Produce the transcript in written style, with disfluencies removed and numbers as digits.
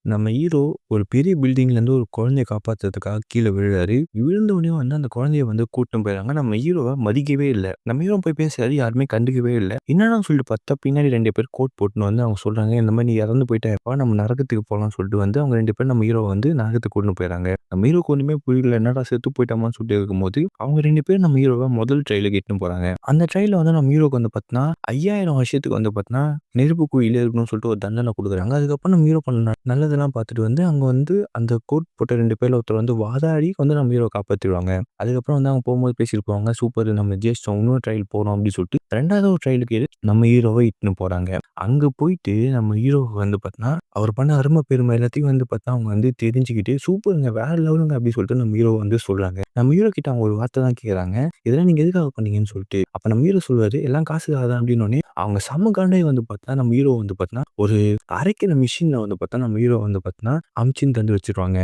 நம்ம ஹீரோ ஒரு பெரிய பில்டிங்லேருந்து ஒரு குழந்தைய காப்பாத்துறதுக்காக கீழ விழுறாரு. விழுந்த உடனே வந்து அந்த குழந்தைய வந்து கூட்டின்னு போயிறாங்க. நம்ம ஹீரோவ மதிக்கவே இல்ல. நம்ம ஹீரோ போய் பேசுறாரு, யாருமே கண்டுக்கவே இல்ல. என்னடான்னு சொல்லிட்டு பார்த்தா, பின்னாடி 2 பேர் கோட் போட்டுன்னு வந்து அவங்க சொல்றாங்க, இந்த மாரி "நீ இறந்து போயிட்டப்பா, நம்ம நரகத்துக்கு போலாம்ன்னு" சொல்லிட்டு வந்து அவங்க 2 பேரும் நம்ம ஹீரோவ வந்து நரகத்துக்கு கூட்டின்னு போயிறாங்க. நம்ம ஹீரோக்கு ஒண்ணுமே புரியல. என்னடா செத்து போயிட்டாமான்னு சொல்லிட்டு இருக்கும்போது, அவங்க 2 பேரும் நம்ம ஹீரோவ முதல் ட்ரைலுக்கு இட்டுன்னு போறாங்க. அந்த ட்ரைல்ல வந்து நம்ம ஹீரோக்கு வந்து பார்த்தீங்கன்னா, 5000 வருஷத்துக்கு வந்து பார்த்தீங்கன்னா, நெருப்பு குழியிலே இருக்கணும்னு சொல்லிட்டு ஒரு தண்டனை குடுக்குறாங்க. அதுக்கப்புறம் நம்ம ஹீரோ பண்ண நல்லதெல்லாம் பார்த்துட்டு வந்து, அங்க வந்து அந்த கோட் போட்ட 2 பேர்ல ஒருத்தர் வந்து வாதாடி வந்து நம்ம ஹீரோவ காப்பாத்திருவாங்க. அதுக்கப்புறம் வந்து அவங்க போம்போது பேசியிருப்பாங்க, "சூப்பர் நம்ம ஜெயிச்சிட்டோம். இன்னொரு ட்ரையல் போறோம்" அப்படின்னு சொல்லிட்டு 2வது ஒரு ட்ரையலுக்கு நம்ம ஹீரோவ இட்டுன்னு போறாங்க. அங்க போயிட்டு நம்ம ஹீரோவுக்கு வந்து பார்த்தீங்கன்னா, அவர் பண்ண அரும பெருமை எல்லாத்தையும் வந்து பார்த்தா அவங்க வந்து தெரிஞ்சுக்கிட்டு, "சூப்பர்ங்க, வேற லெவலுங்க" அப்படின்னு சொல்லிட்டு நம்ம ஹீரோவ வந்து சொல்றாங்க. நம்ம ஹீரோ கிட்ட அவங்க ஒரு வார்த்தை தான் கேட்குறாங்க. "இதெல்லாம் நீங்க எதுக்காக பண்ணீங்கன்னு?" சொல்லிட்டு. அப்ப நம்ம ஹீரோ சொல்லுவாரு, "எல்லாம் காசுக்காக தான்" அப்படின்னோனே, அவங்க செம்ம காண்டாயி வந்து பார்த்தா, நம்ம ஹீரோ வந்து பார்த்தீங்கன்னா, ஒரு அரைக்கிற மிஷின்ல வந்து பார்த்தா, நம்ம ஹீரோ வந்து பார்த்தீங்கன்னா, அமுச்சின்னு தந்து வச்சுருவாங்க.